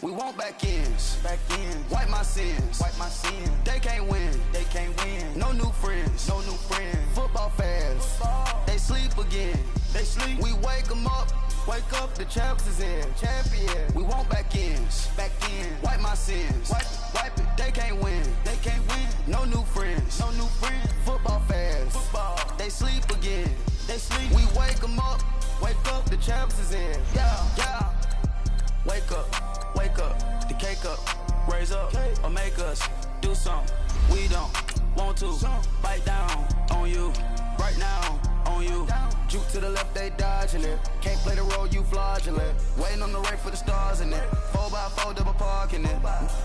We want back ends, wipe my sins, They can't win, No new friends, Football fans, they sleep again, We wake them up, the champs is in, We want back ends, wipe my sins, wipe it. They can't win, No new friends, Football fans, they sleep again, We wake them up, the champs is in, yeah. Wake up, the cake up, raise up, or make us do something we don't want to. Bite down on you, right now on you. Juke to the left, they dodging it. Can't play the role, you fraudulent. Waiting on the rain for the stars in it. 4x4 double parking it.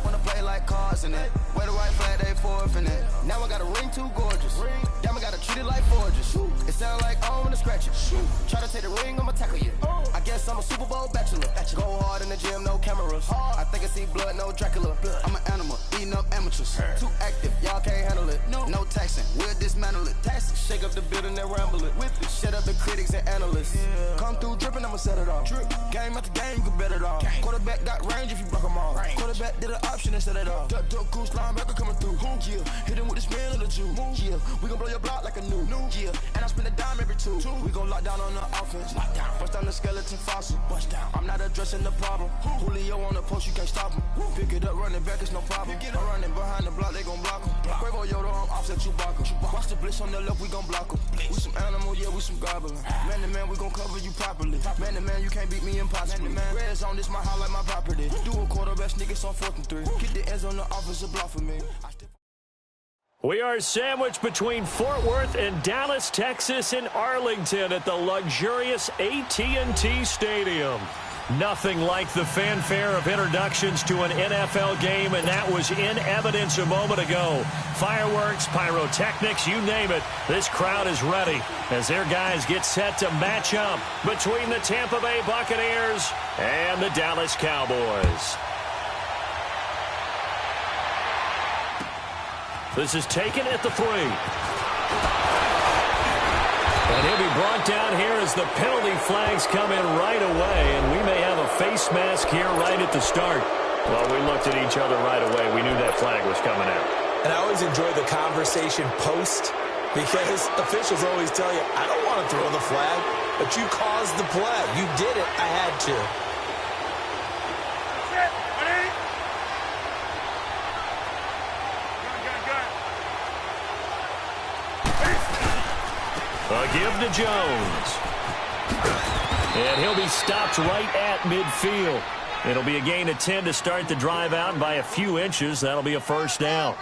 Wanna play like cars in it. Where the right flag, they forfeit it. Now I got a ring too gorgeous. Damn, I gotta treat it like forges. It sound like I wanna scratch it. Try to take the ring, I'ma tackle you. I guess I'm a Super Bowl bachelor. Go hard in the gym, no cameras. I think I see blood, no Dracula. I'm an animal, eating up amateurs. Too active, y'all can't handle it. No taxing, we'll dismantle it. Shake up the building and ramble it. Whip it, shut up the critics and analysts. Come through dripping, I'ma set it off. Game after game, you can bet it off. Quarterback got range if you block them off. Quarterback did an option and set it off. Duck goose linebacker coming through. Yeah, hit him with the spin of the Jew. Yeah, we gon' blow your block like a new. Yeah, and I spend a dime every two. We gon' lock down on the offense. Bust down the skeleton fossil. I'm not addressing the problem. Julio on the post, you can't stop him. Pick it up, running back, it's no problem. I'm running behind the block, they gon' block him. Quavo Yoda, I'm offset Chewbacca. Watch the blitz on the left, we gon' block him. We some animal, yeah, we some goblin. Man to man, we gon' cover you properly. Man to man, you can't beat me impossibly. Red zone, this my highlight, my property. Do a quarterback sneakers on 4th and 3. Get the ends on the offensive block for me. We are sandwiched between Fort Worth and Dallas, Texas, and Arlington at the luxurious AT&T Stadium. Nothing like the fanfare of introductions to an NFL game, and that was in evidence a moment ago. Fireworks, pyrotechnics, you name it. This crowd is ready as their guys get set to match up between the Tampa Bay Buccaneers and the Dallas Cowboys. This is taken at the 3. And he'll be brought down here as the penalty flags come in right away. And we may have a face mask here right at the start. Well, we looked at each other right away. We knew that flag was coming out. And I always enjoy the conversation post because officials always tell you, I don't want to throw the flag, but you caused the play. You did it. I had to. A give to Jones. And he'll be stopped right at midfield. It'll be a gain of 10 to start the drive out by a few inches. That'll be a first down.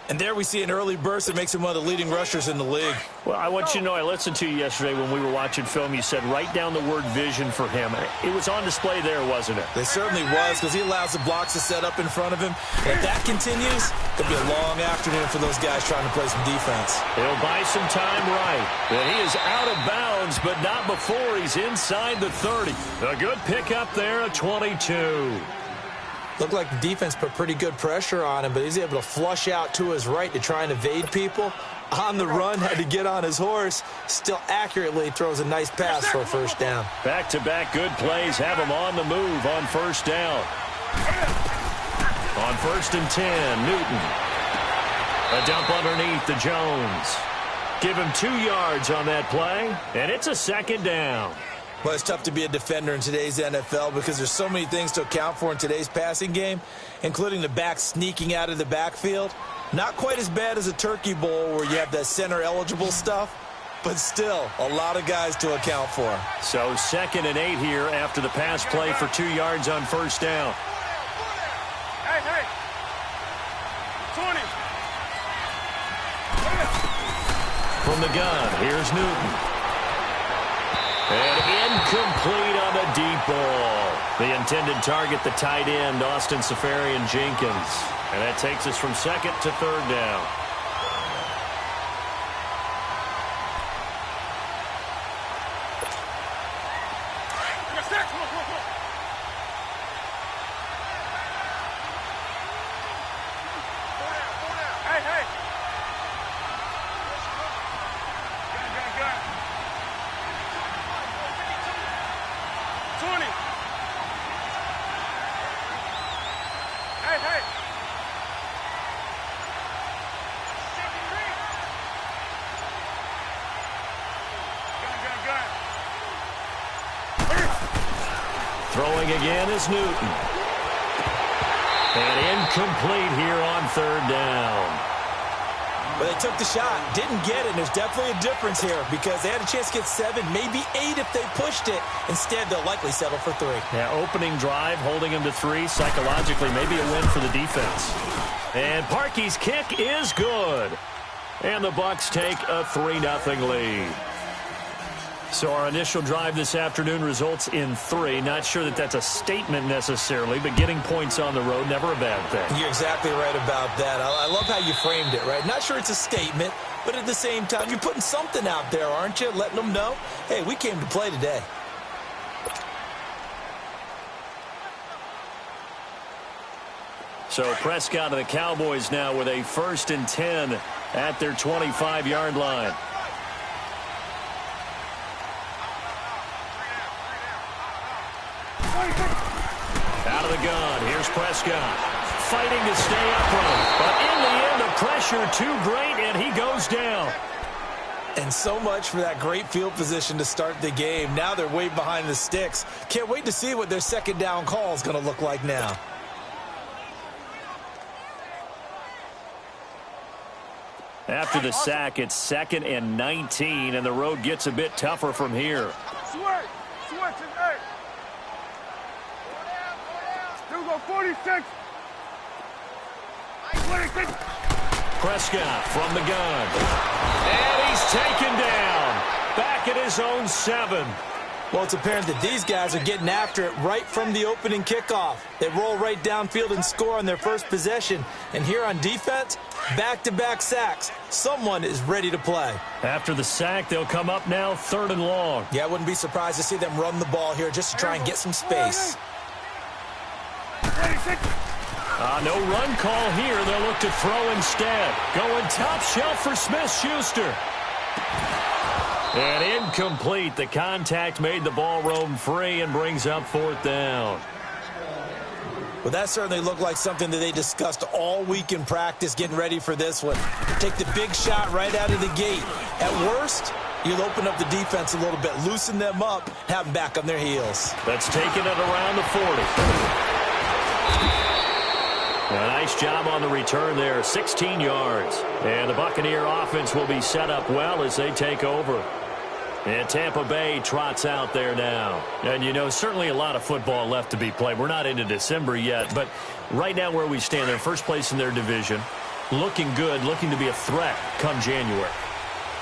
And there we see an early burst that makes him one of the leading rushers in the league. Well, I want you to know, I listened to you yesterday when we were watching film. You said write down the word vision for him. It was on display there, wasn't it? It certainly was, because he allows the blocks to set up in front of him. And if that continues, it'll be a long afternoon for those guys trying to play some defense. He'll buy some time right. And he is out of bounds, but not before he's inside the 30. A good pickup there, a 22. Looked like the defense put pretty good pressure on him, but he's able to flush out to his right to try and evade people. On the run, had to get on his horse. Still accurately throws a nice pass for a first down. Back-to-back good plays have him on the move on first down. On 1st and 10, Newton. A dump underneath to Jones. Give him 2 yards on that play, and it's a second down. Well, it's tough to be a defender in today's NFL because there's so many things to account for in today's passing game, including the back sneaking out of the backfield. Not quite as bad as a turkey bowl where you have that center-eligible stuff, but still a lot of guys to account for. So 2nd and 8 here after the pass play for 2 yards on first down. Hey, 20. From the gun, here's Newton. And incomplete on the deep ball. The intended target, the tight end, Austin Safarian-Jenkins. And that takes us from 2nd to 3rd down. hey. Throwing again is Newton. And incomplete here on third down. Well, they took the shot, didn't get it, and there's definitely a difference here because they had a chance to get 7, maybe 8 if they pushed it. Instead, they'll likely settle for 3. Yeah, opening drive, holding them to 3. Psychologically, maybe a win for the defense. And Parkey's kick is good. And the Bucs take a 3-0 lead. So our initial drive this afternoon results in 3. Not sure that that's a statement necessarily, but getting points on the road, never a bad thing. You're exactly right about that. I love how you framed it, right? Not sure it's a statement, but at the same time, you're putting something out there, aren't you? Letting them know, hey, we came to play today. So Prescott and the Cowboys now with a 1st and 10 at their 25-yard line. Out of the gun, here's Prescott. Fighting to stay upright. But in the end, the pressure too great, and he goes down. And so much for that great field position to start the game. Now they're way behind the sticks. Can't wait to see what their second down call is going to look like now. After the sack, it's 2nd and 19, and the road gets a bit tougher from here. Switch, hey. Here we go, 46. 26. Prescott from the gun. And he's taken down. Back at his own 7. Well, it's apparent that these guys are getting after it right from the opening kickoff. They roll right downfield and score on their first possession. And here on defense, back-to-back sacks. Someone is ready to play. After the sack, they'll come up now 3rd and long. Yeah, I wouldn't be surprised to see them run the ball here just to try and get some space. No run call here. They'll look to throw instead. Going top shelf for Smith-Schuster. And incomplete. The contact made the ball roam free and brings up 4th down. Well, that certainly looked like something that they discussed all week in practice getting ready for this one. Take the big shot right out of the gate. At worst, you'll open up the defense a little bit, loosen them up, have them back on their heels. That's taken it around the 40. A nice job on the return there, 16 yards. And the Buccaneer offense will be set up well as they take over. And Tampa Bay trots out there now. And, you know, certainly a lot of football left to be played. We're not into December yet, but right now where we stand, they're first place in their division. Looking good, looking to be a threat come January.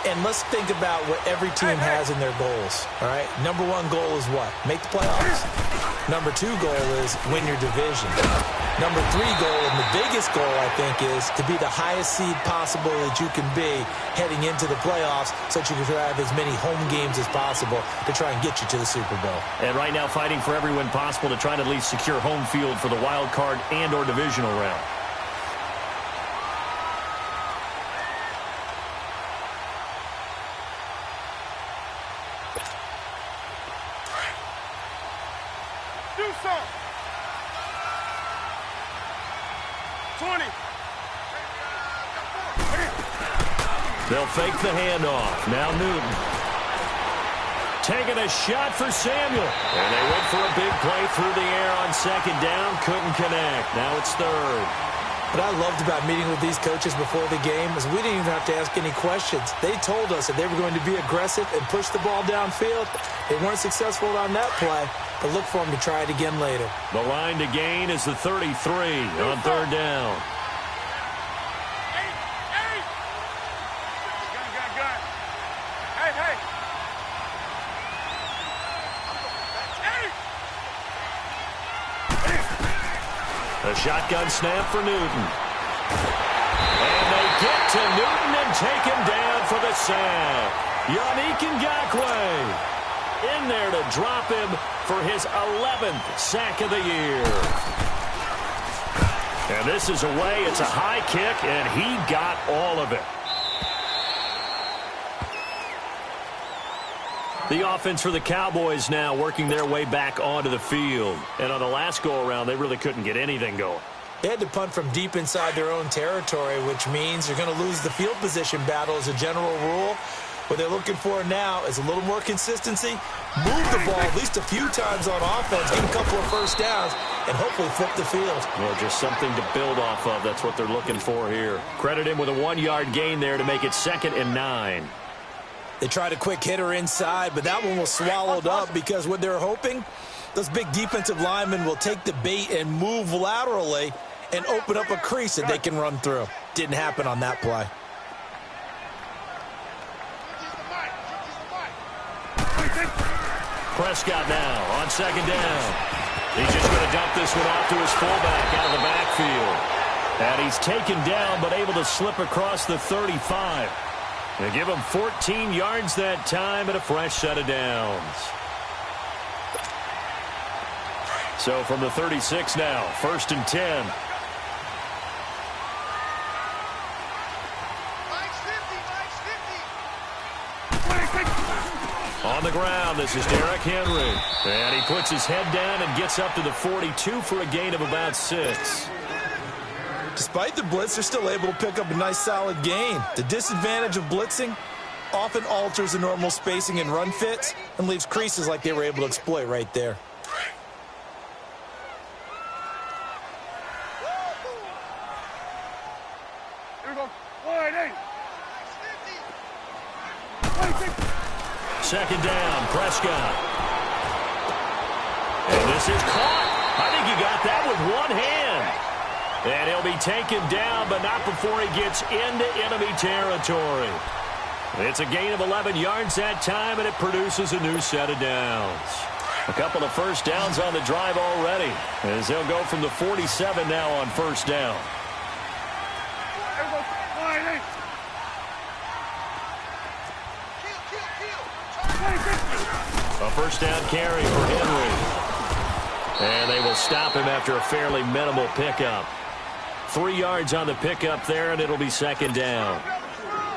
And let's think about what every team has in their goals, all right? Number 1 goal is what? Make the playoffs. Number 2 goal is win your division. Number 3 goal, and the biggest goal, I think, is to be the highest seed possible that you can be heading into the playoffs so that you can have as many home games as possible to try and get you to the Super Bowl. And right now fighting for every win possible to try to at least secure home field for the wild card and or divisional round. Do something. 20. They'll fake the handoff. Now Newton. Taking a shot for Samuel. And they went for a big play through the air on 2nd down. Couldn't connect. Now it's 3rd. What I loved about meeting with these coaches before the game is we didn't even have to ask any questions. They told us that they were going to be aggressive and push the ball downfield. They weren't successful on that play, but look for them to try it again later. The line to gain is the 33 on 3rd down. Gun. Hey. A shotgun snap for Newton. And they get to Newton and take him down for the sack. Yannick Ngakoue in there to drop him for his 11th sack of the year. And this is away. It's a high kick, and he got all of it. The offense for the Cowboys now working their way back onto the field. And on the last go-around, they really couldn't get anything going. They had to punt from deep inside their own territory, which means you're going to lose the field position battle as a general rule. What they're looking for now is a little more consistency, move the ball at least a few times on offense, get a couple of first downs, and hopefully flip the field. Well, just something to build off of. That's what they're looking for here. Credit him with a 1-yard gain there to make it 2nd and 9. They tried a quick hitter inside, but that one was swallowed up because what they're hoping, those big defensive linemen will take the bait and move laterally and open up a crease that they can run through. Didn't happen on that play. Prescott now on 2nd down. He's just going to dump this one off to his fullback out of the backfield. And he's taken down but able to slip across the 35. They give him 14 yards that time and a fresh set of downs. So from the 36 now, 1st and 10. On the ground, this is Derrick Henry. And he puts his head down and gets up to the 42 for a gain of about 6. Despite the blitz, they're still able to pick up a nice solid gain. The disadvantage of blitzing often alters the normal spacing and run fits and leaves creases like they were able to exploit right there. Here we go. 1-8. 2nd down, Prescott. And this is caught. I think he got that with one hand. And he'll be taken down, but not before he gets into enemy territory. It's a gain of 11 yards that time, and it produces a new set of downs. A couple of first downs on the drive already, as they'll go from the 47 now on 1st down. Here we go. 1-8. A first down carry for Henry. And they will stop him after a fairly minimal pickup. 3 yards on the pickup there, and it'll be 2nd down.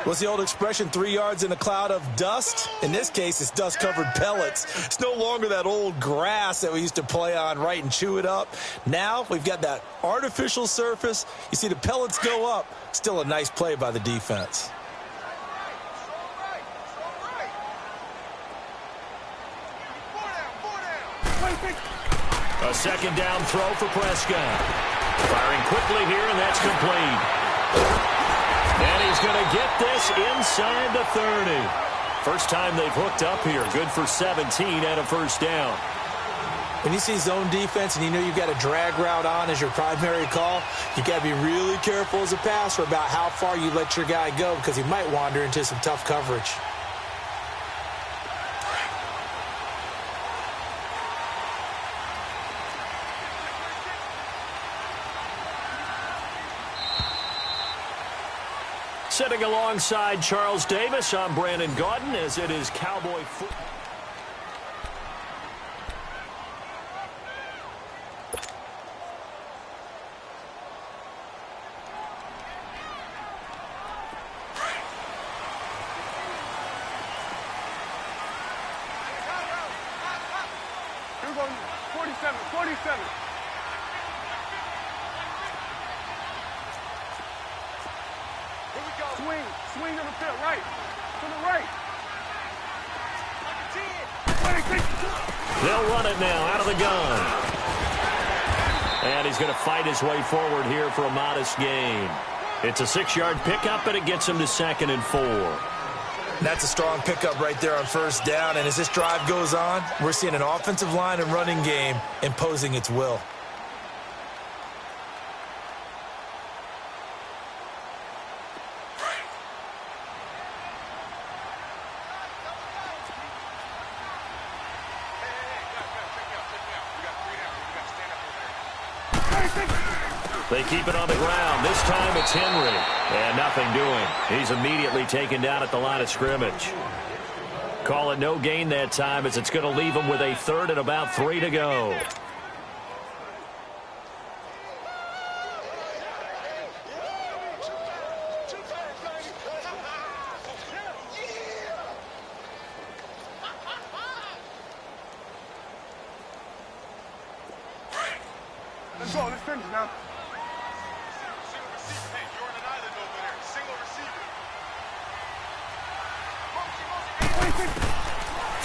What's the old expression, 3 yards in a cloud of dust? In this case, it's dust-covered pellets. It's no longer that old grass that we used to play on, right, and chew it up. Now we've got that artificial surface. You see the pellets go up. Still a nice play by the defense. A 2nd down throw for Prescott. Firing quickly here, and that's complete. And he's going to get this inside the 30. First time they've hooked up here. Good for 17 and a first down. When you see zone defense and you know you've got a drag route on as your primary call, you've got to be really careful as a passer about how far you let your guy go because he might wander into some tough coverage. Sitting alongside Charles Davis, I'm Brandon Gaudin, as it is Cowboy football. Here we go. 47. Swing to the field, right. To the right. They'll run it now out of the gun. And he's going to fight his way forward here for a modest gain. It's a 6-yard pickup, and it gets him to 2nd and 4. That's a strong pickup right there on 1st down. And as this drive goes on, we're seeing an offensive line and running game imposing its will. They keep it on the ground. This time it's Henry. And nothing doing. He's immediately taken down at the line of scrimmage. Call it no gain that time, as it's going to leave him with a 3rd and about 3 to go. Let's go. Let's finish now.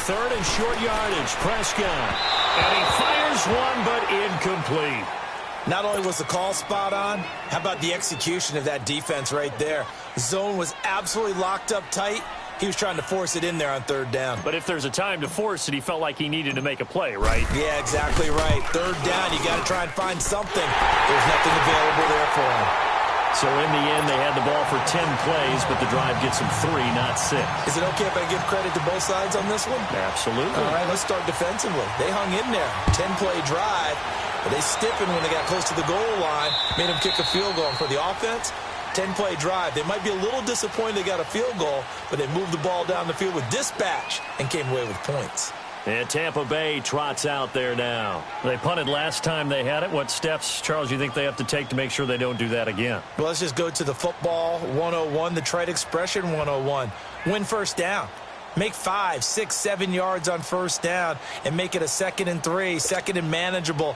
Third and short yardage, Prescott. And he fires one, but incomplete. Not only was the call spot on, how about the execution of that defense right there? The zone was absolutely locked up tight. He was trying to force it in there on third down. But if there's a time to force it, he felt like he needed to make a play, right? Yeah, exactly right. Third down, you got to try and find something. There's nothing available there for him. So in the end, they had the ball for 10 plays, but the drive gets them 3, not 6. Is it okay if I give credit to both sides on this one? Absolutely. All right, let's start defensively. They hung in there. 10-play drive, but they stiffened when they got close to the goal line, made them kick a field goal. And for the offense, 10-play drive. They might be a little disappointed they got a field goal, but they moved the ball down the field with dispatch and came away with points. And Tampa Bay trots out there now. They punted last time they had it. What steps, Charles, you think they have to take to make sure they don't do that again? Well, let's just go to the football 101, the trite expression 101. Win first down. Make 5, 6, 7 yards on first down and make it a 2nd and 3, 2nd and manageable.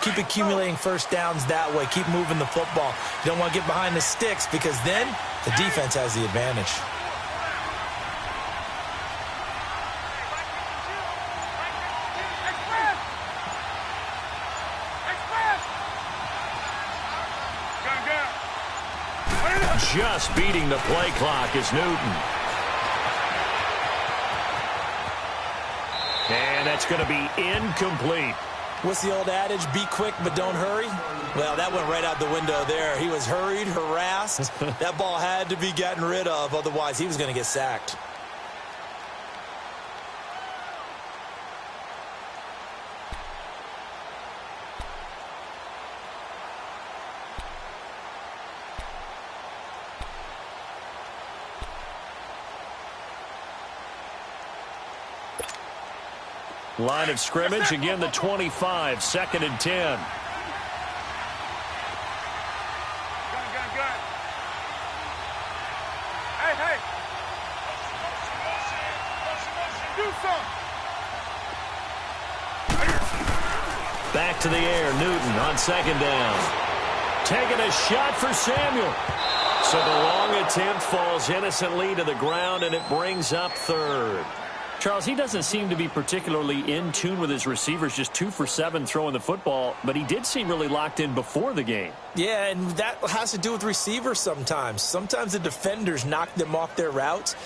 Keep accumulating first downs that way. Keep moving the football. You don't want to get behind the sticks because then the defense has the advantage. Just beating the play clock is Newton. And that's going to be incomplete. What's the old adage? Be quick, but don't hurry. Well, that went right out the window there. He was hurried, harassed. That ball had to be gotten rid of. Otherwise, he was going to get sacked. Line of scrimmage, again the 25, 2nd and 10. Gun. Hey. Do something. Back to the air, Newton on 2nd down. Taking a shot for Samuel. So the long attempt falls innocently to the ground, and it brings up 3rd. Charles, he doesn't seem to be particularly in tune with his receivers, just 2 for 7 throwing the football, but he did seem really locked in before the game. Yeah, and that has to do with receivers sometimes. Sometimes the defenders knock them off their routes,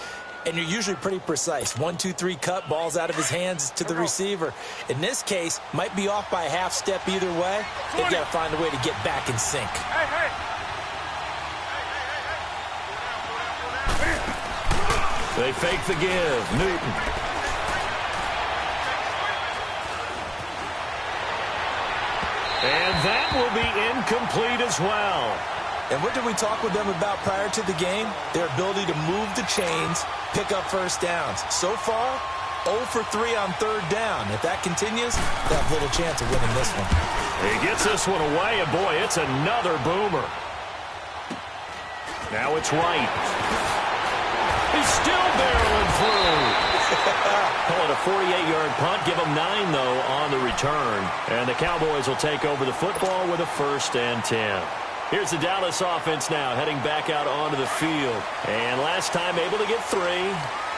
and you're usually pretty precise. 1, 2, 3 cut, balls out of his hands to the receiver. In this case, might be off by a half step either way. They've got to find a way to get back in sync. Hey. They fake the give. Newton. And that will be incomplete as well. And what did we talk with them about prior to the game? Their ability to move the chains, pick up first downs. So far, 0 for 3 on 3rd down. If that continues, they have little chance of winning this one. He gets this one away, and boy, it's another boomer. Now it's right. He's still barreling through. Call it a 48-yard punt. Give them 9, though, on the return. And the Cowboys will take over the football with a 1st and 10. Here's the Dallas offense now, heading back out onto the field. And last time able to get 3.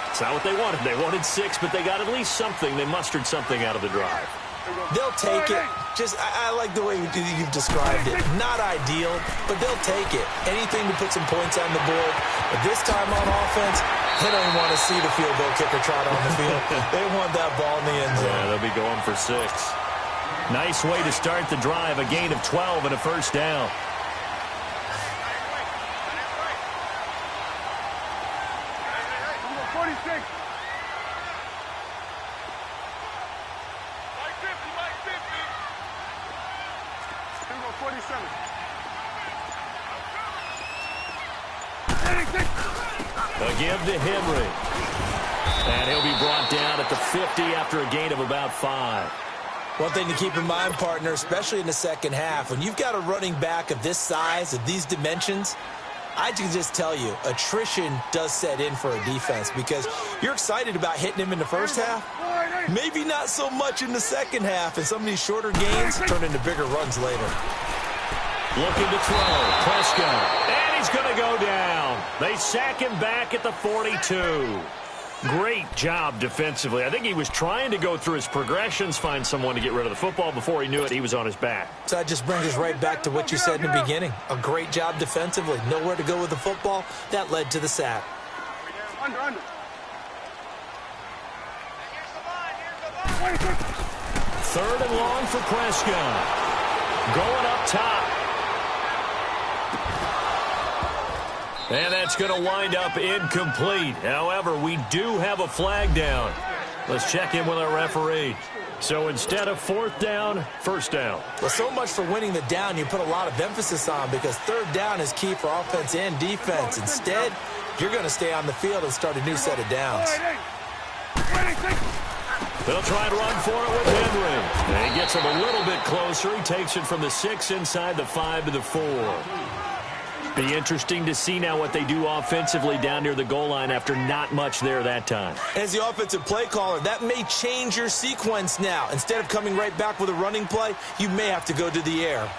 It's not what they wanted. They wanted 6, but they got at least something. They mustered something out of the drive. They'll take it. I like the way you've described it. Not ideal, but they'll take it. Anything to put some points on the board. But this time on offense, they don't want to see the field goal kicker trot on the field. They want that ball in the end zone. Yeah, they'll be going for 6. Nice way to start the drive. A gain of 12 and a 1st down. Number 46. Mike 50. Number 47. A give to Henry. And he'll be brought down at the 50 after a gain of about 5. One thing to keep in mind, partner, especially in the second half, when you've got a running back of this size, of these dimensions, I can just tell you, attrition does set in for a defense because you're excited about hitting him in the first half. Maybe not so much in the second half, and some of these shorter gains turn into bigger runs later. Looking to throw. Prescott. And he's going to go down. They sack him back at the 42. Great job defensively. I think he was trying to go through his progressions, find someone to get rid of the football. Before he knew it, he was on his back. So that just brings us right back to what you said in the beginning. A great job defensively. Nowhere to go with the football. That led to the sack. Under. Third and long for Prescott. Going up top. And that's going to wind up incomplete. However, we do have a flag down. Let's check in with our referee. So instead of fourth down, first down. Well, so much for winning the down you put a lot of emphasis on, because third down is key for offense and defense. Instead, you're going to stay on the field and start a new set of downs. They'll try and run for it with Henry. And he gets him a little bit closer. He takes it from the 6 inside the 5 to the 4. Be interesting to see now what they do offensively down near the goal line after not much there that time. As the offensive play caller, that may change your sequence now. Instead of coming right back with a running play, you may have to go to the air.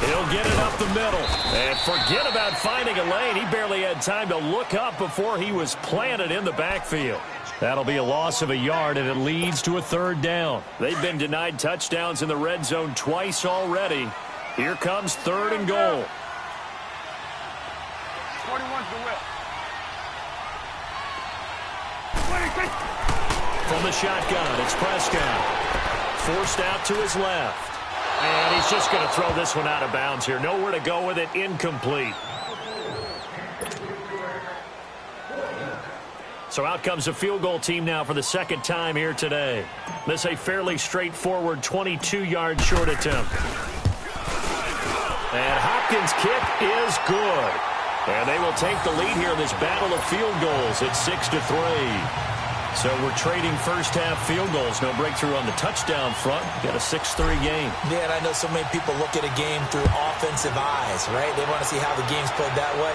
He'll get it up the middle. And forget about finding a lane. He barely had time to look up before he was planted in the backfield. That'll be a loss of a yard, and it leads to a third down. They've been denied touchdowns in the red zone twice already. Here comes third and goal. 21's the whip. From the shotgun, it's Prescott. Forced out to his left. And he's just going to throw this one out of bounds here. Nowhere to go with it. Incomplete. So out comes a field goal team now for the second time here today. This a fairly straightforward 22-yard short attempt. And Hopkins' kick is good. And they will take the lead here in this battle of field goals at 6-3. So we're trading first-half field goals. No breakthrough on the touchdown front. Got a 6-3 game. Yeah, and I know so many people look at a game through offensive eyes, right? They want to see how the game's played that way.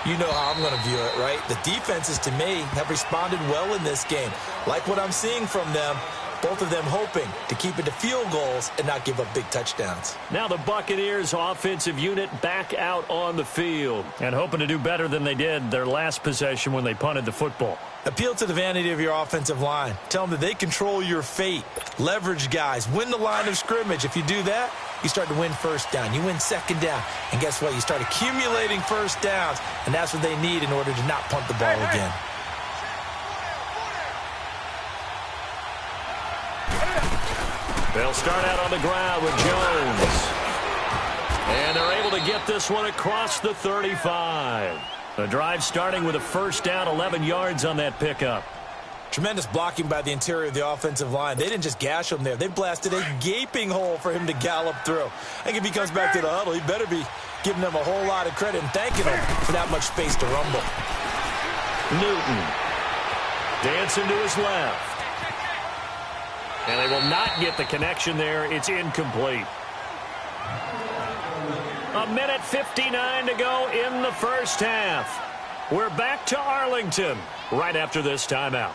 You know how I'm going to view it, right? The defenses, to me, have responded well in this game. Like what I'm seeing from them, both of them hoping to keep it to field goals and not give up big touchdowns. Now the Buccaneers offensive unit back out on the field and hoping to do better than they did their last possession when they punted the football. Appeal to the vanity of your offensive line. Tell them that they control your fate. Leverage guys. Win the line of scrimmage. If you do that, you start to win first down. You win second down. And guess what? You start accumulating first downs. And that's what they need in order to not punt the ball again. They'll start out on the ground with Jones. And they're able to get this one across the 35. The drive starting with a first down, 11 yards on that pickup. Tremendous blocking by the interior of the offensive line. They didn't just gash him there. They blasted a gaping hole for him to gallop through. I think if he comes back to the huddle, he better be giving them a whole lot of credit and thanking them for that much space to rumble. Newton dancing to his left. And they will not get the connection there. It's incomplete. A minute 59 to go in the first half. We're back to Arlington right after this timeout.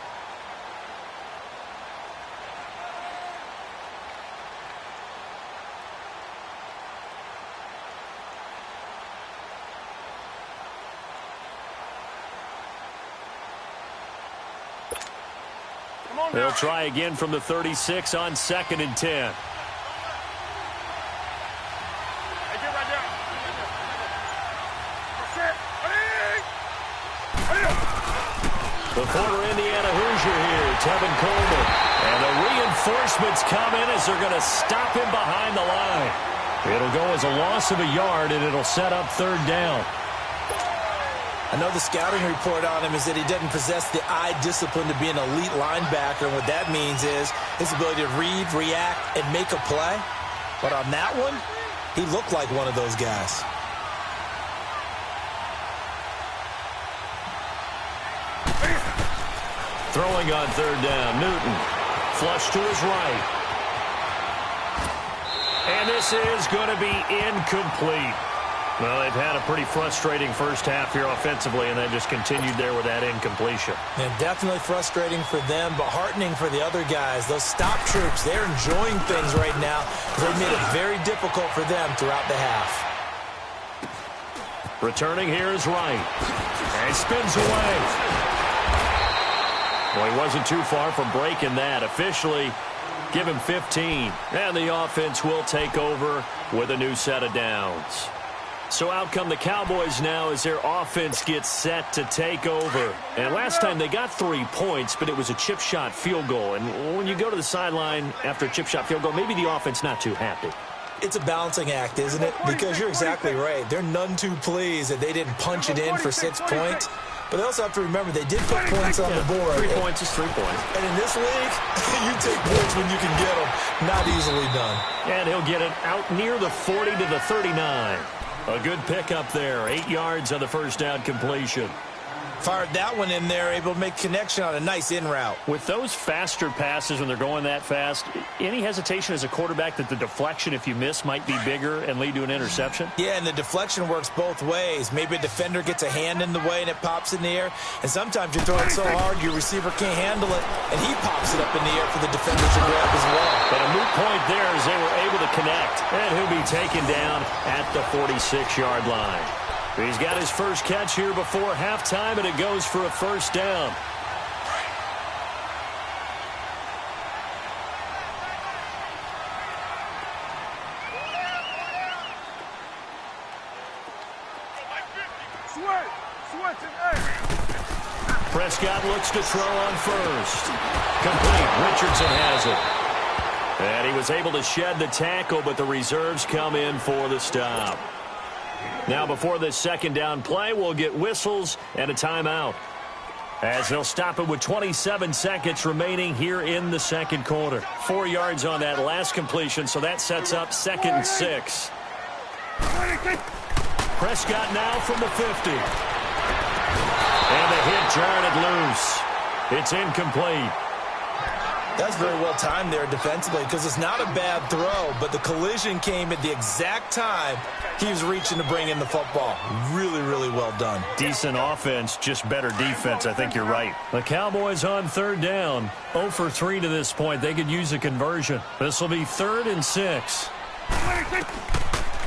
They'll try again from the 36 on 2nd and 10. The former Indiana Hoosier here, Tevin Coleman. And the reinforcements come in as they're going to stop him behind the line. It'll go as a loss of a yard, and it'll set up third down. I know the scouting report on him is that he doesn't possess the eye discipline to be an elite linebacker. And what that means is his ability to read, react, and make a play. But on that one, he looked like one of those guys. Throwing on third down, Newton. Flush to his right. And this is going to be incomplete. Well, they've had a pretty frustrating first half here offensively, and then just continued there with that incompletion. And definitely frustrating for them, but heartening for the other guys. Those stop troops, they're enjoying things right now. They've made it very difficult for them throughout the half. Returning here is Wright. And he spins away. Well, he wasn't too far from breaking that. Officially, give him 15. And the offense will take over with a new set of downs. So out come the Cowboys now as their offense gets set to take over. And last time they got 3 points, but it was a chip shot field goal. And when you go to the sideline after a chip shot field goal, maybe the offense not too happy. It's a balancing act, isn't it? Because you're exactly right. They're none too pleased that they didn't punch it in for 6 points. But they also have to remember they did put points on the board. 3 points is 3 points. And in this league, you take points when you can get them. Not easily done. And he'll get it out near the 40 to the 39. A good pickup there. 8 yards on the first down completion. Fired that one in there, able to make connection on a nice in route. With those faster passes when they're going that fast, any hesitation as a quarterback that the deflection, if you miss, might be bigger and lead to an interception? Yeah, and the deflection works both ways. Maybe a defender gets a hand in the way and it pops in the air. And sometimes you throw it so hard your receiver can't handle it, and he pops it up in the air for the defender to grab as well. But a moot point there as they were able to connect. And he'll be taken down at the 46-yard line. He's got his first catch here before halftime, and it goes for a first down. Prescott looks to throw on first. Complete. Richardson has it. And he was able to shed the tackle, but the reserves come in for the stop. Now before this second down play, we'll get whistles and a timeout, as they'll stop it with 27 seconds remaining here in the second quarter. 4 yards on that last completion, so that sets up 2nd and 6. Prescott now from the 50. And the hit jarred it loose. It's incomplete. That's very well timed there defensively, because it's not a bad throw, but the collision came at the exact time he was reaching to bring in the football. Really, really well done. Decent offense, just better defense. I think you're right. The Cowboys on third down. 0 for 3 to this point. They could use a conversion. This will be 3rd and 6.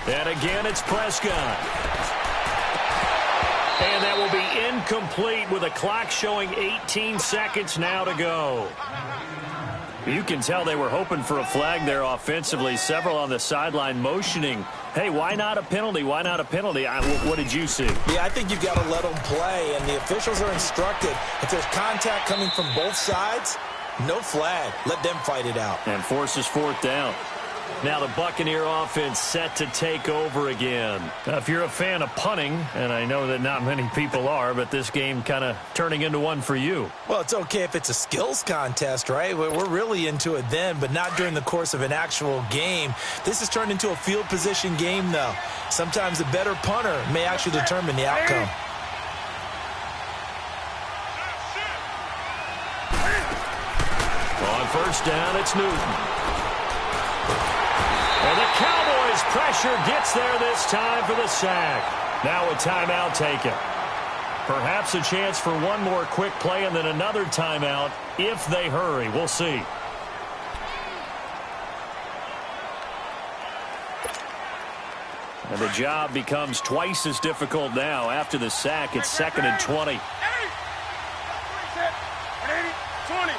And again, it's Prescott. And that will be incomplete with a clock showing 18 seconds now to go. You can tell they were hoping for a flag there offensively. Several on the sideline motioning, hey, why not a penalty? Why not a penalty? What did you see? Yeah, I think you've got to let them play, and the officials are instructed. If there's contact coming from both sides, no flag. Let them fight it out. And forces 4th down. Now the Buccaneer offense set to take over again. Now, if you're a fan of punting, and I know that not many people are, but this game kind of turning into one for you. Well, it's okay if it's a skills contest, right? We're really into it then, but not during the course of an actual game. This has turned into a field position game, though. Sometimes the better punter may actually determine the outcome. On first down, it's Newton. And the Cowboys' pressure gets there this time for the sack. Now a timeout taken. Perhaps a chance for one more quick play and then another timeout if they hurry. We'll see. And the job becomes twice as difficult now. After the sack, it's 2nd and 20. 20.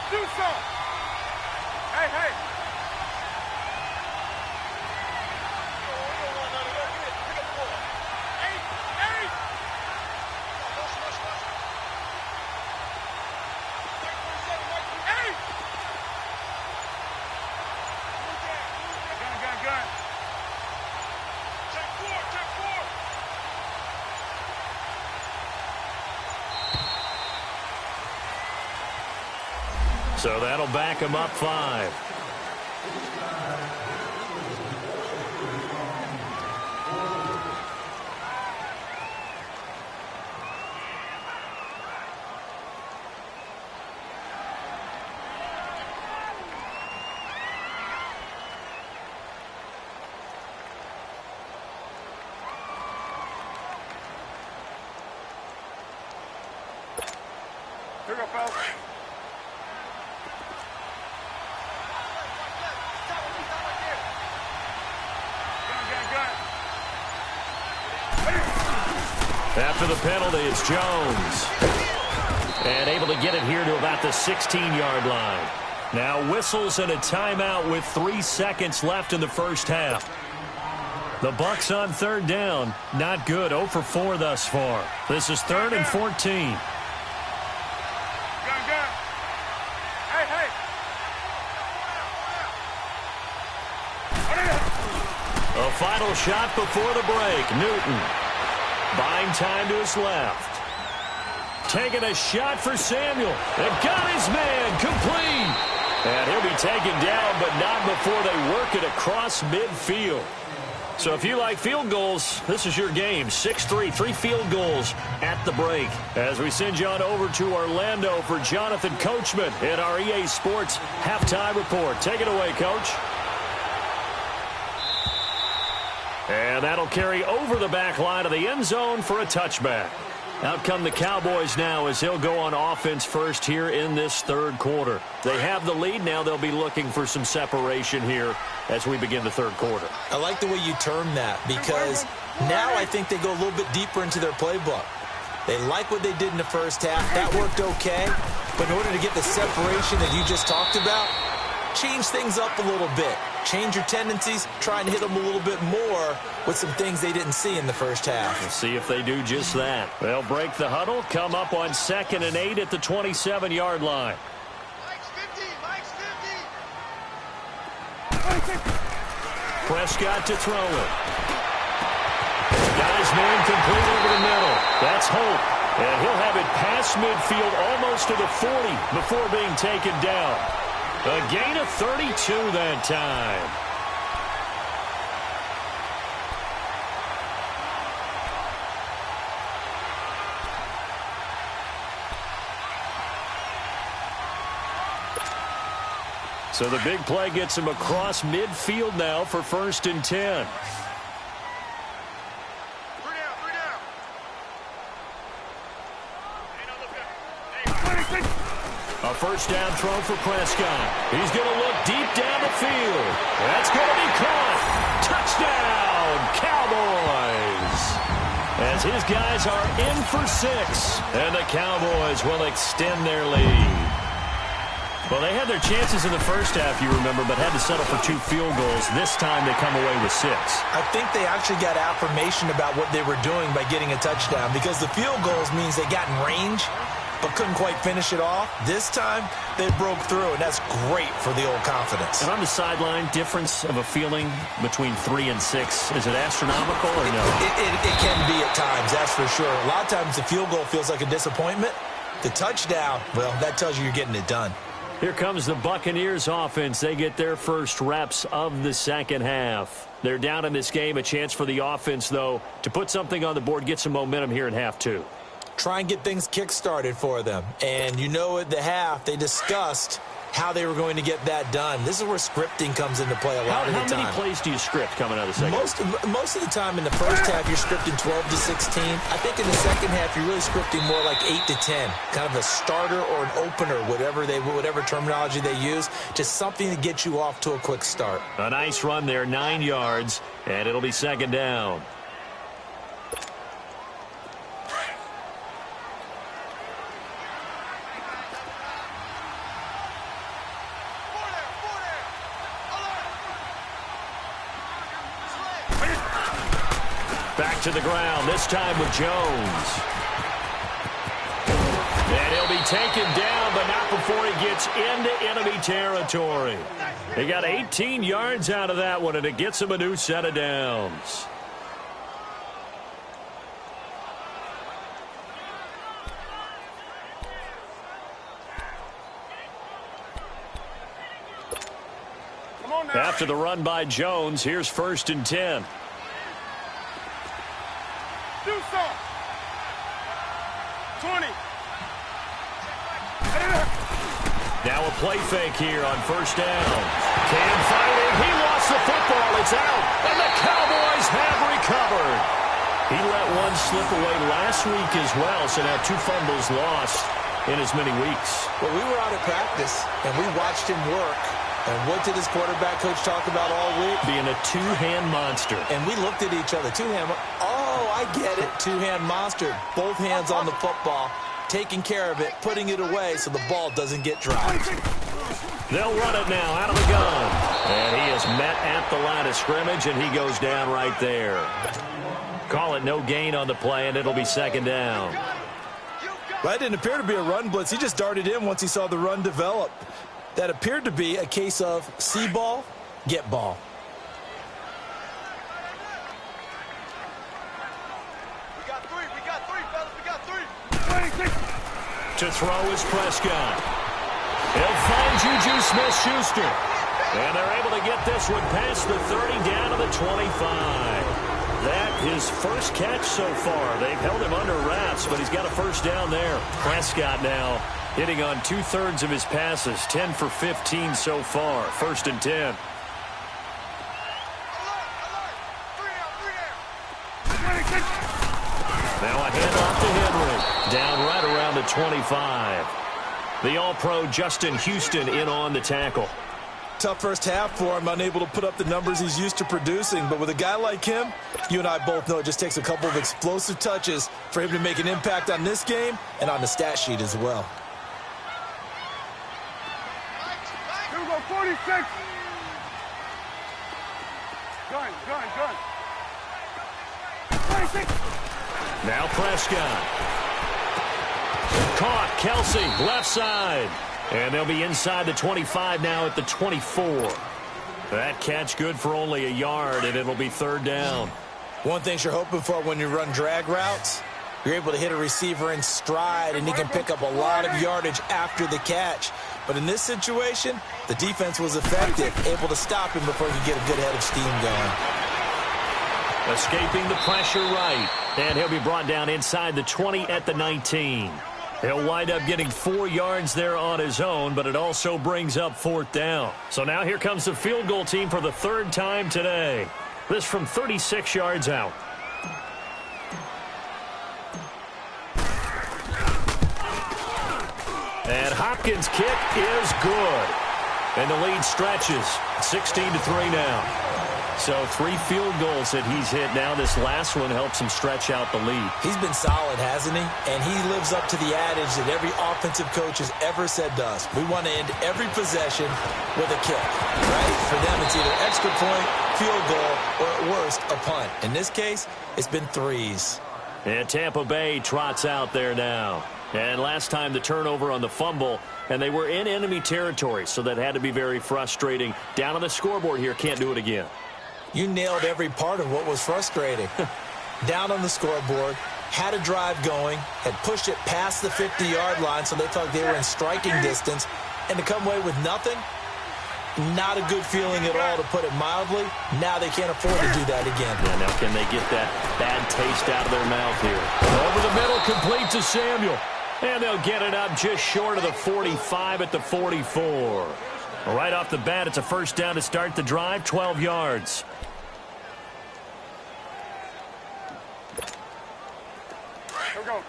Do something. Hey. Gun. Check 4. So that'll back him up 5. we go, fellas. After the penalty, it's Jones. And able to get it here to about the 16-yard line. Now whistles and a timeout with 3 seconds left in the first half. The Bucs on third down. Not good. 0 for 4 thus far. This is 3rd and 14. Gun. Hey. A final shot before the break. Newton buying time to his left. Taking a shot for Samuel. And got his man complete. And he'll be taken down, but not before they work it across midfield. So if you like field goals, this is your game. 6-3, 3 field goals at the break. As we send you on over to Orlando for Jonathan Coachman in our EA Sports halftime report. Take it away, Coach. And that'll carry over the back line of the end zone for a touchback. Out come the Cowboys now as they'll go on offense first here in this third quarter. They have the lead. Now they'll be looking for some separation here as we begin the third quarter. I like the way you term that because now I think they go a little bit deeper into their playbook. They like what they did in the first half. That worked okay. But in order to get the separation that you just talked about, change things up a little bit. Change your tendencies, try and hit them a little bit more with some things they didn't see in the first half. We'll see if they do just that. They'll break the huddle, come up on 2nd and 8 at the 27-yard line. Prescott to throw it. Got his man complete over the middle. That's Hope. And he'll have it past midfield almost to the 40 before being taken down. A gain of 32 that time. So the big play gets him across midfield now for 1st and 10. A first down throw for Prescott. He's going to look deep down the field. That's going to be caught. Touchdown, Cowboys. As his guys are in for 6. And the Cowboys will extend their lead. Well, they had their chances in the first half, you remember, but had to settle for 2 field goals. This time they come away with 6. I think they actually got affirmation about what they were doing by getting a touchdown because the field goals means they got in range but couldn't quite finish it off. This time, they broke through, and that's great for the old confidence. And on the sideline, difference of a feeling between 3 and 6, is it astronomical or no? It can be at times, that's for sure. A lot of times the field goal feels like a disappointment. The touchdown, well, that tells you you're getting it done. Here comes the Buccaneers offense. They get their first reps of the second half. They're down in this game. A chance for the offense, though, to put something on the board, get some momentum here in half 2. Try and get things kick-started for them. And you know at the half, they discussed how they were going to get that done. This is where scripting comes into play a lot of the time. How many plays do you script coming out of the second half? Most of the time in the first half, you're scripting 12 to 16. I think in the second half, you're really scripting more like 8 to 10. Kind of a starter or an opener, whatever terminology they use. Just something to get you off to a quick start. A nice run there, 9 yards, and it'll be 2nd down. Back to the ground, this time with Jones. And he'll be taken down, but not before he gets into enemy territory. He got 18 yards out of that one, and it gets him a new set of downs. After the run by Jones, here's 1st and 10. Do something. 20. Now a play fake here on 1st down. Can't find it. He lost the football. It's out. And the Cowboys have recovered. He let one slip away last week as well, so now 2 fumbles lost. in as many weeks. Well, we were out at practice, and we watched him work. And what did his quarterback coach talk about all week? Being a two-hand monster. And we looked at each other. Two-hand. Oh, I get it. Two-hand monster. Both hands on the football, taking care of it, putting it away so the ball doesn't get dropped. They'll run it now out of the gun. And he is met at the line of scrimmage, and he goes down right there. Call it no gain on the play, and it'll be second down. Well, that didn't appear to be a run blitz. He just darted in once he saw the run develop. That appeared to be a case of see ball, get ball. We got three, fellas, we got three. To throw is Prescott. He'll find Juju Smith-Schuster. And they're able to get this one past the 30 down to the 25. That his first catch so far. They've held him under wraps, but he's got a first down there. Prescott now hitting on 2/3 of his passes, 10 for 15 so far. 1st and 10. Now a handoff to Henry. Down right around the 25. The All-Pro Justin Houston in on the tackle. Tough first half for him, unable to put up the numbers he's used to producing. But with a guy like him, you and I both know it just takes a couple of explosive touches for him to make an impact on this game and on the stat sheet as well. Here we go, 46. Gun. 26. Now Prescott. Caught. Kelsey, left side. And they'll be inside the 25 now at the 24. That catch good for only a yard, and it'll be 3rd down. One thing you're hoping for when you run drag routes, you're able to hit a receiver in stride, and he can pick up a lot of yardage after the catch. But in this situation, the defense was effective, able to stop him before he could get a good head of steam going. Escaping the pressure right. And he'll be brought down inside the 20 at the 19. He'll wind up getting 4 yards there on his own, but it also brings up 4th down. So now here comes the field goal team for the 3rd time today. This from 36 yards out. And Hopkins' kick is good. And the lead stretches. 16-3 now. So 3 field goals that he's hit now. This last one helps him stretch out the lead. He's been solid, hasn't he? And he lives up to the adage that every offensive coach has ever said to us. We want to end every possession with a kick, right? For them, it's either extra point, field goal, or at worst, a punt. In this case, it's been 3s. And Tampa Bay trots out there now. And last time the turnover on the fumble, and they were in enemy territory, so that had to be very frustrating. Down on the scoreboard here, can't do it again. You nailed every part of what was frustrating. Down on the scoreboard, had a drive going, had pushed it past the 50-yard line so they thought they were in striking distance, and to come away with nothing, not a good feeling at all, to put it mildly. Now they can't afford to do that again. Yeah, now can they get that bad taste out of their mouth here? Over the middle, complete to Samuel. And they'll get it up just short of the 45 at the 44. Right off the bat, it's a first down to start the drive, 12 yards. Here we go.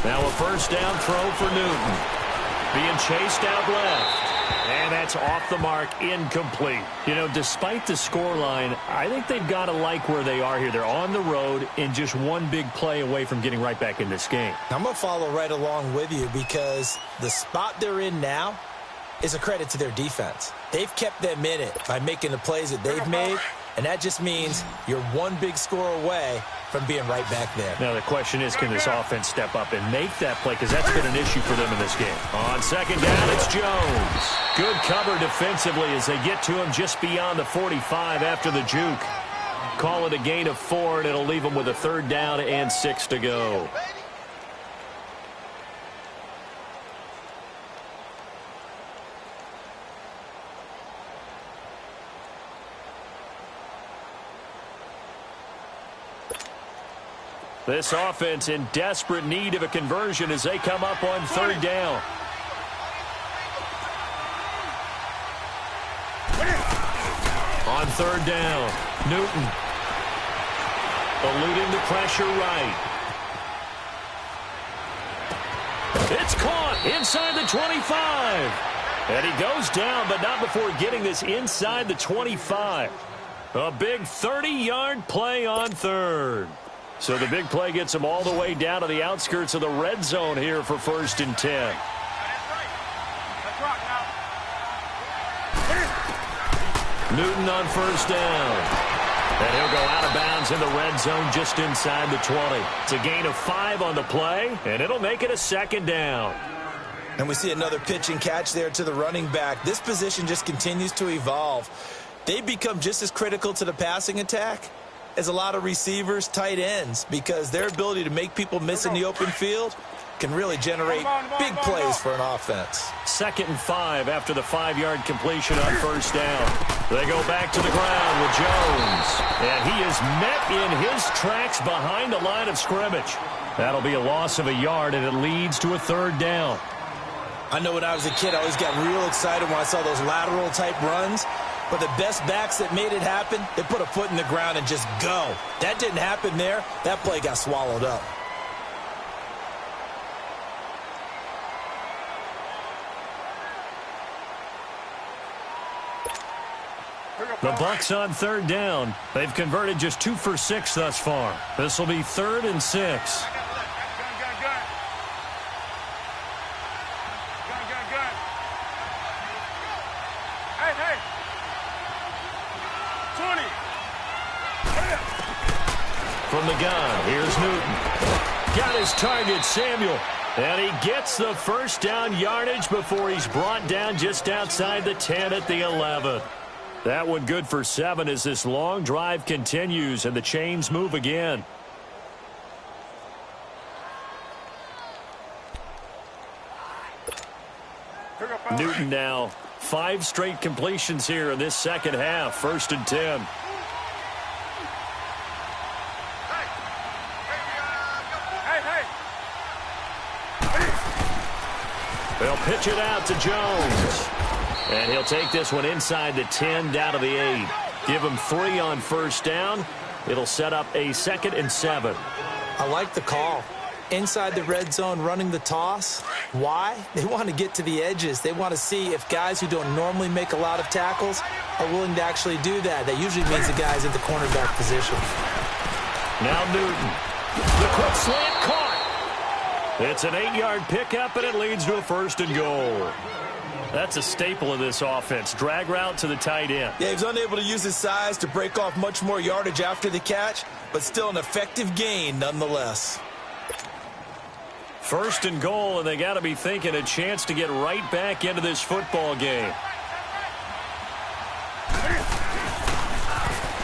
Now a first down throw for Newton. Being chased out left. And that's off the mark, incomplete. You know, despite the scoreline, I think they've got to like where they are here. They're on the road and just one big play away from getting right back in this game. I'm going to follow right along with you because the spot they're in now is a credit to their defense. They've kept them in it by making the plays that they've made, and that just means you're one big score away from being right back there. Now the question is, can this offense step up and make that play? Because that's been an issue for them in this game. On second down, it's Jones. Good cover defensively as they get to him just beyond the 45 after the juke. Call it a gain of 4, and it'll leave them with a 3rd down and 6 to go. This offense in desperate need of a conversion as they come up on 3rd down. On third down, Newton eluding the pressure right. It's caught inside the 25. And he goes down, but not before getting this inside the 25. A big 30-yard play on third. So the big play gets him all the way down to the outskirts of the red zone here for 1st and 10. Newton on first down. And he'll go out of bounds in the red zone just inside the 20. It's a gain of 5 on the play, and it'll make it a 2nd down. And we see another pitch and catch there to the running back. This position just continues to evolve. They become just as critical to the passing attack as a lot of receivers, tight ends, because their ability to make people miss in the open field can really generate big plays for an offense. 2nd and 5 after the 5-yard completion on first down. They go back to the ground with Jones. And he is met in his tracks behind the line of scrimmage. That'll be a loss of a yard, and it leads to a 3rd down. I know when I was a kid, I always got real excited when I saw those lateral-type runs. But the best backs that made it happen, they put a foot in the ground and just go. That didn't happen there. That play got swallowed up. The Bucs on 3rd down. They've converted just 2 for 6 thus far. This will be 3rd and 6. From the gun, here's Newton. Got his target, Samuel. And he gets the first down yardage before he's brought down just outside the 10 at the 11. That one good for 7 as this long drive continues and the chains move again. Newton now 5 straight completions here in this second half. 1st and 10. They'll pitch it out to Jones. And he'll take this one inside the 10 down to the 8. Give him 3 on first down. It'll set up a 2nd and 7. I like the call. Inside the red zone running the toss. Why? They want to get to the edges. They want to see if guys who don't normally make a lot of tackles are willing to actually do that. That usually means the guys at the cornerback position. Now Newton. The quick slant caught. It's an 8-yard pickup, and it leads to a 1st and goal. That's a staple of this offense. Drag route to the tight end. Yeah, he's unable to use his size to break off much more yardage after the catch, but still an effective gain nonetheless. 1st and goal, and they got to be thinking a chance to get right back into this football game.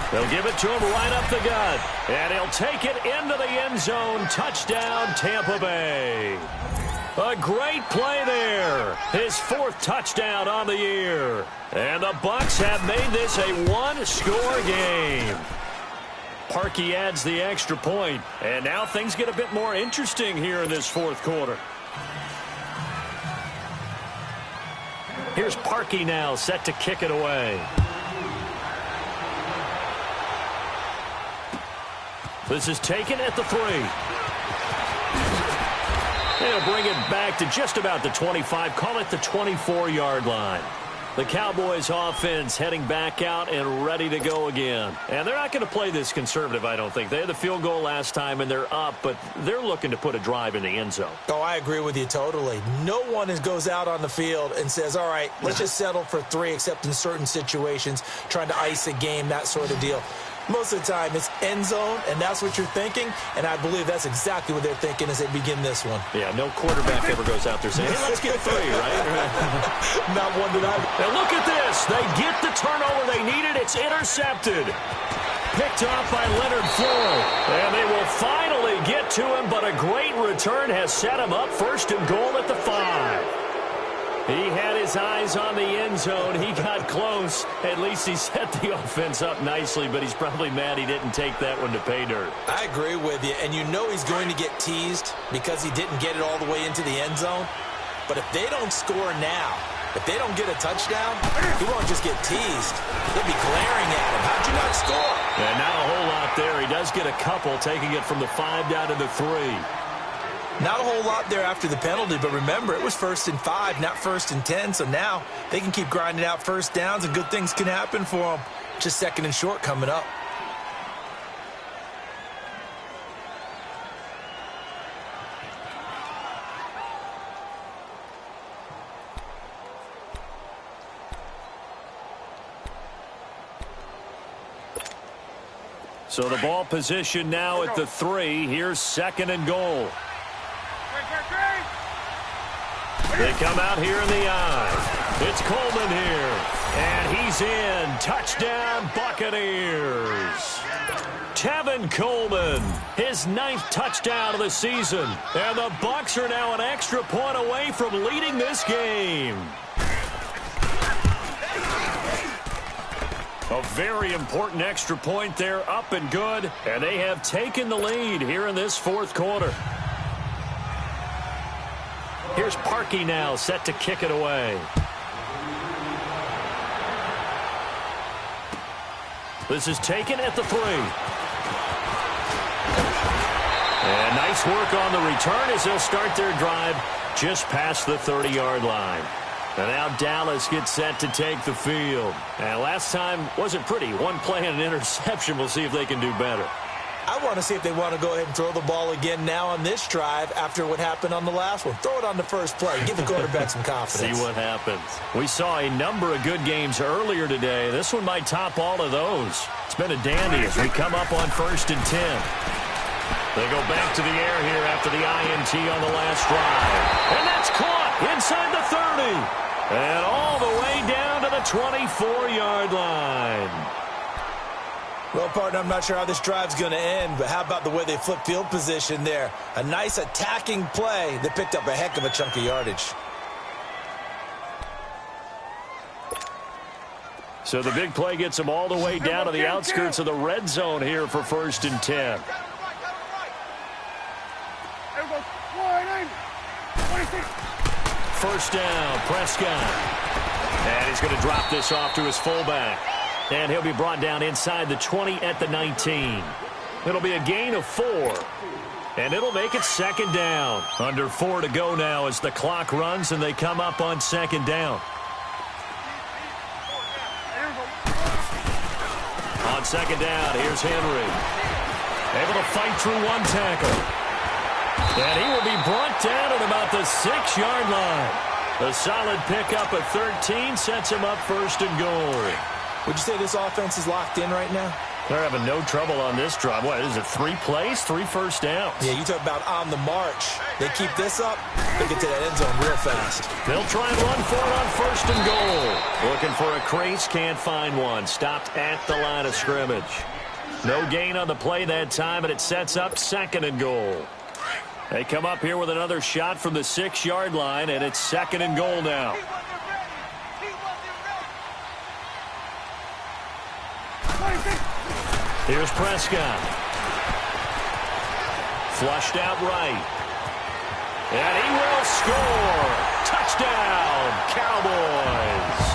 They'll give it to him right up the gut. And he'll take it into the end zone. Touchdown, Tampa Bay. A great play there. His 4th touchdown on the year. And the Bucs have made this a 1-score game. Parkey adds the extra point. And now things get a bit more interesting here in this 4th quarter. Here's Parkey now set to kick it away. This is taken at the 3. They'll bring it back to just about the 25. Call it the 24-yard line. The Cowboys offense heading back out and ready to go again. And they're not going to play this conservative, I don't think. They had the field goal last time, and they're up, but they're looking to put a drive in the end zone. Oh, I agree with you totally. No one goes out on the field and says, all right, let's just settle for 3, except in certain situations, trying to ice a game, that sort of deal. Most of the time, it's end zone, and that's what you're thinking, and I believe that's exactly what they're thinking as they begin this one. Yeah, no quarterback ever goes out there saying, hey, let's get 3, right? Not one that I... And look at this. They get the turnover they needed. It's intercepted. Picked off by Leonard Floyd. And they will finally get to him, but a great return has set him up 1st and goal at the 5. He had his eyes on the end zone. He got close. At least he set the offense up nicely, but he's probably mad he didn't take that one to pay dirt. I agree with you, and you know he's going to get teased because he didn't get it all the way into the end zone. But if they don't score now, If they don't get a touchdown, he won't just get teased. They'll be glaring at him. How'd you not score? And not a whole lot there. He does get a couple, taking it from the 5 down to the 3. Not a whole lot there after the penalty, but remember, it was 1st and 5, not 1st and 10, so now they can keep grinding out first downs and good things can happen for them. Just 2nd and short coming up. So the ball position now at the 3. Here's 2nd and goal. They come out here in the I. It's Coleman here. And he's in. Touchdown, Buccaneers. Tevin Coleman, his 9th touchdown of the season. And the Bucs are now an extra point away from leading this game. A very important extra point there, up and good. And they have taken the lead here in this 4th quarter. Here's Parkey now, set to kick it away. This is taken at the 3. And nice work on the return as they'll start their drive just past the 30-yard line. And now Dallas gets set to take the field. And last time wasn't pretty. One play and an interception. We'll see if they can do better. I want to see if they want to go ahead and throw the ball again now on this drive after what happened on the last one. Throw it on the first play. Give the quarterback some confidence. See what happens. We saw a number of good games earlier today. This one might top all of those. It's been a dandy as we come up on 1st and 10. They go back to the air here after the INT on the last drive. And that's caught inside the 30. And all the way down to the 24-yard line. Well, partner, I'm not sure how this drive's going to end, but how about the way they flip field position there? A nice attacking play that picked up a heck of a chunk of yardage. So the big play gets them all the way down to the outskirts of the red zone here for 1st and 10. First down, Prescott. And he's going to drop this off to his fullback. And he'll be brought down inside the 20 at the 19. It'll be a gain of 4. And it'll make it 2nd down. Under 4 to go now as the clock runs and they come up on 2nd down. On 2nd down, here's Henry. Able to fight through one tackle. And he will be brought down at about the 6-yard line. A solid pickup at 13 sets him up 1st and goal. Would you say this offense is locked in right now? They're having no trouble on this drive. What is it, 3 plays, 3 first downs? Yeah, you talk about on the march. They keep this up, they get to that end zone real fast. They'll try and run for it on 1st and goal. Looking for a crease, can't find one. Stopped at the line of scrimmage. No gain on the play that time, and it sets up 2nd and goal. They come up here with another shot from the 6-yard line, and it's 2nd and goal now. Here's Prescott. Flushed out right. And he will score. Touchdown, Cowboys.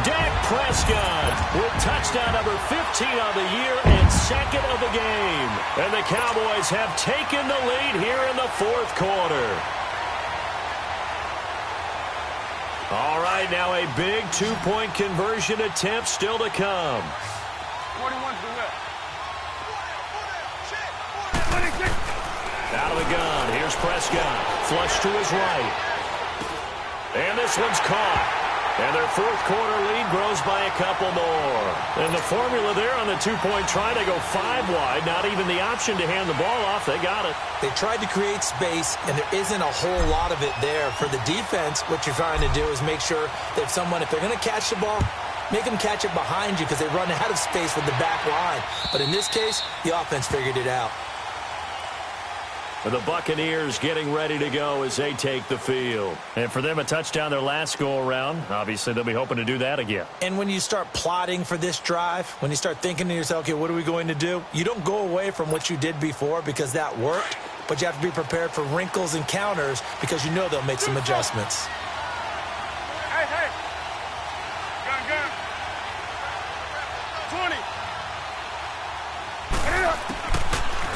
Dak Prescott with touchdown number 15 on the year and 2nd of the game. And the Cowboys have taken the lead here in the 4th quarter. All right, now a big 2-point conversion attempt still to come. 41's the left. Out of the gun, here's Prescott. Flush to his right. And this one's caught. And their 4th quarter lead grows by a couple more. And the formula there on the 2-point try to go 5 wide. Not even the option to hand the ball off. They got it. They tried to create space, and there isn't a whole lot of it there. For the defense, what you're trying to do is make sure that if they're going to catch the ball, make them catch it behind you because they run out of space with the back line. But in this case, the offense figured it out. The Buccaneers getting ready to go as they take the field. And for them, a touchdown their last go-around. Obviously, they'll be hoping to do that again. And when you start plotting for this drive, when you start thinking to yourself, okay, what are we going to do? You don't go away from what you did before because that worked, but you have to be prepared for wrinkles and counters because you know they'll make some adjustments. Hey, 20.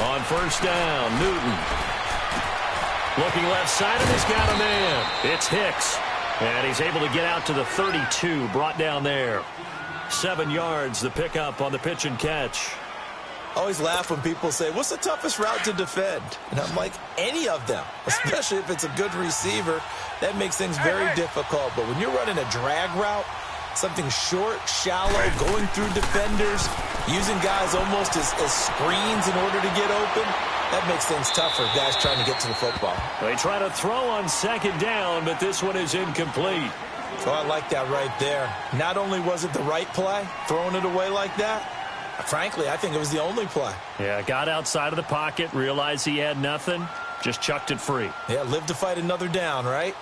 On first down, Newton. Looking left side, and he's got a man. It's Hicks. And he's able to get out to the 32, brought down there. 7 yards, the pickup on the pitch and catch. I always laugh when people say, what's the toughest route to defend? And I'm like, any of them, especially if it's a good receiver. That makes things very difficult. But when you're running a drag route, something short, shallow, going through defenders, using guys almost as screens in order to get open, that makes things tougher, guys trying to get to the football. They try to throw on second down, but this one is incomplete. So I like that right there. Not only was it the right play, throwing it away like that, frankly, I think it was the only play. Yeah, got outside of the pocket, realized he had nothing, just chucked it free. Yeah, live to fight another down, right?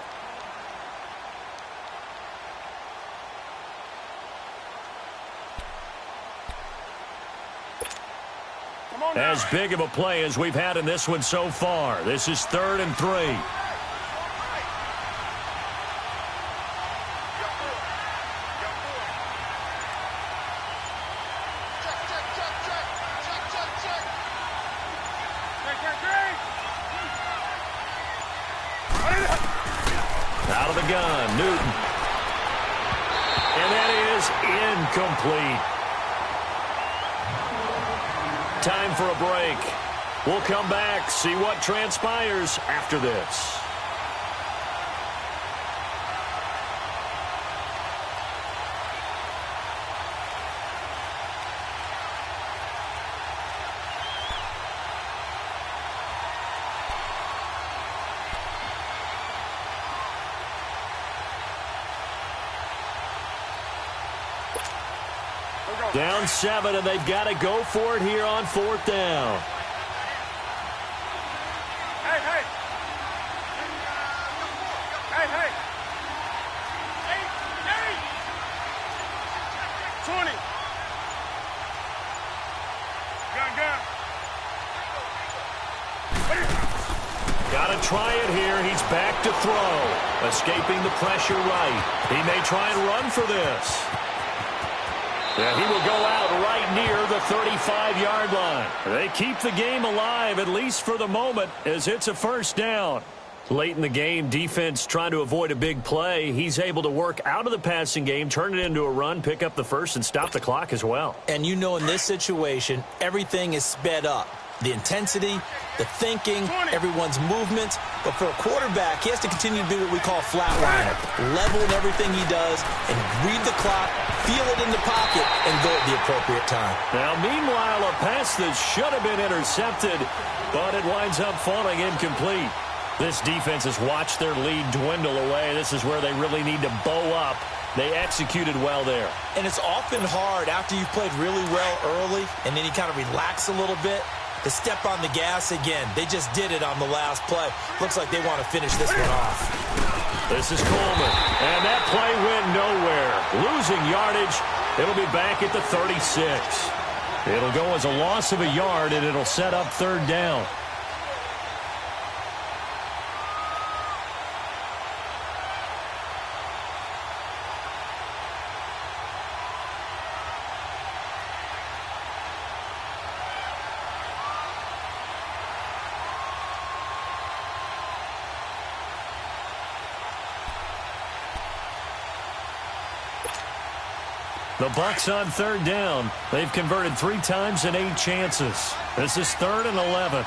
As big of a play as we've had in this one so far. This is 3rd and 3. Out of the gun, Newton. And that is incomplete. Time for a break. We'll come back, see what transpires after this. Down 7, and they've got to go for it here on 4th down. Hey, hey. Hey, hey. 20. Gun. Got to try it here. He's back to throw. Escaping the pressure right. He may try and run for this. Yeah, he will go out right near the 35-yard line. They keep the game alive, at least for the moment, as it's a first down. Late in the game, defense trying to avoid a big play. He's able to work out of the passing game, turn it into a run, pick up the first, and stop the clock as well. And you know in this situation, everything is sped up. The intensity, the thinking, everyone's movements. But for a quarterback, he has to continue to be what we call a flatliner. Level in everything he does and read the clock, feel it in the pocket, and go at the appropriate time. Now, meanwhile, a pass that should have been intercepted, but it winds up falling incomplete. This defense has watched their lead dwindle away. This is where they really need to bow up. They executed well there. And it's often hard after you've played really well early and then you kind of relax a little bit to step on the gas again. They just did it on the last play. Looks like they want to finish this one off. This is Coleman, and that play went nowhere. Losing yardage, it'll be back at the 36. It'll go as a loss of a yard, and it'll set up 3rd down. The Bucs on 3rd down. They've converted 3 times in 8 chances. This is 3rd and 11.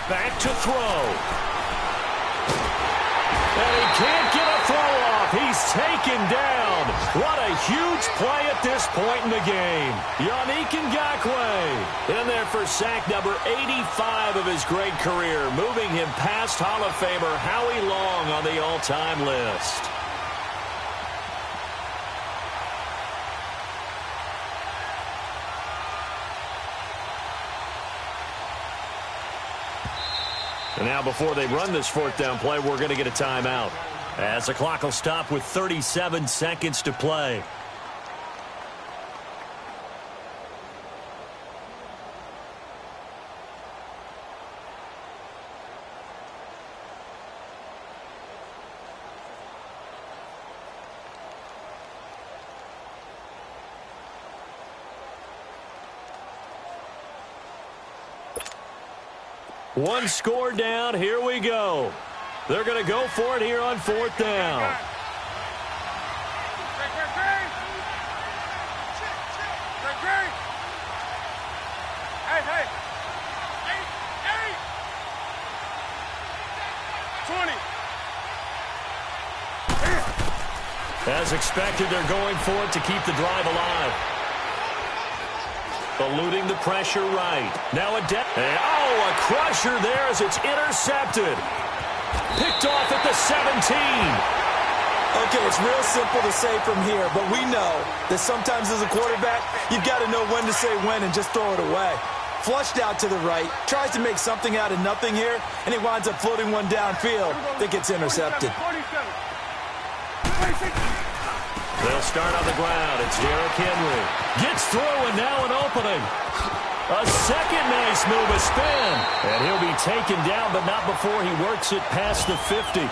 Back to throw. And he can't get a throw off. He's taken down. What a huge play at this point in the game. Yannick Ngakoue in there for sack number 85 of his great career, moving him past Hall of Famer Howie Long on the all-time list. And now before they run this 4th down play, we're going to get a timeout, as the clock will stop with 37 seconds to play. One score down. Here we go. They're going to go for it here on 4th down. As expected, they're going for it to keep the drive alive. Eluding the pressure right. Now a crusher there as it's intercepted. Picked off at the 17. Okay, it's real simple to say from here, but we know that sometimes as a quarterback, you've got to know when to say when and just throw it away. Flushed out to the right, tries to make something out of nothing here, and he winds up floating one downfield that gets intercepted. They'll start on the ground. It's Derrick Henry. Gets through, and now an opening. A second nice move, a spin. And he'll be taken down, but not before he works it past the 50.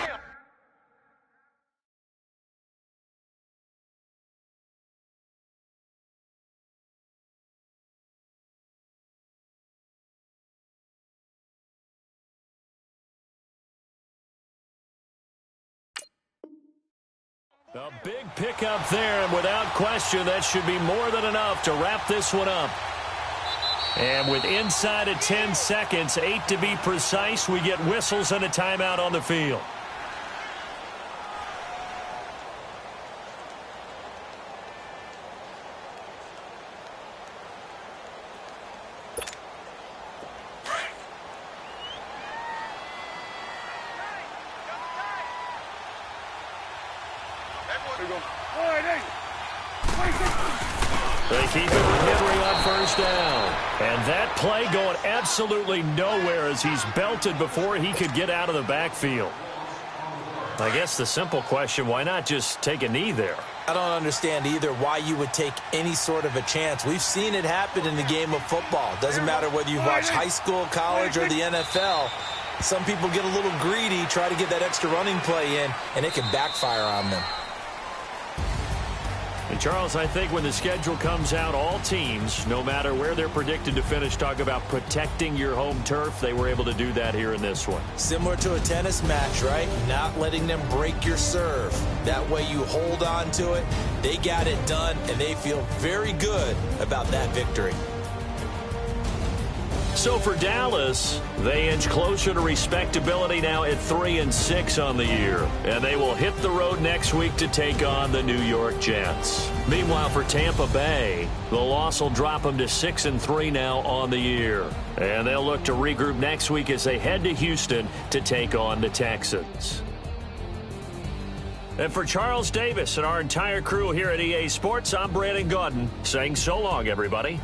A big pickup there, and without question, that should be more than enough to wrap this one up. And with inside of 10 seconds, 8 to be precise, we get whistles and a timeout on the field. They keep it with Henry on 1st down. And that play going absolutely nowhere as he's belted before he could get out of the backfield. I guess the simple question, why not just take a knee there? I don't understand either why you would take any sort of a chance. We've seen it happen in the game of football. Doesn't matter whether you've watched high school, college, or the NFL. Some people get a little greedy, try to get that extra running play in, and it can backfire on them. And Charles, I think when the schedule comes out, all teams, no matter where they're predicted to finish, talk about protecting your home turf. They were able to do that here in this one. Similar to a tennis match, right? Not letting them break your serve. That way you hold on to it. They got it done, and they feel very good about that victory. So for Dallas, they inch closer to respectability now at 3-6 on the year. And they will hit the road next week to take on the New York Jets. Meanwhile, for Tampa Bay, the loss will drop them to 6-3 now on the year. And they'll look to regroup next week as they head to Houston to take on the Texans. And for Charles Davis and our entire crew here at EA Sports, I'm Brandon Gaudin saying so long, everybody.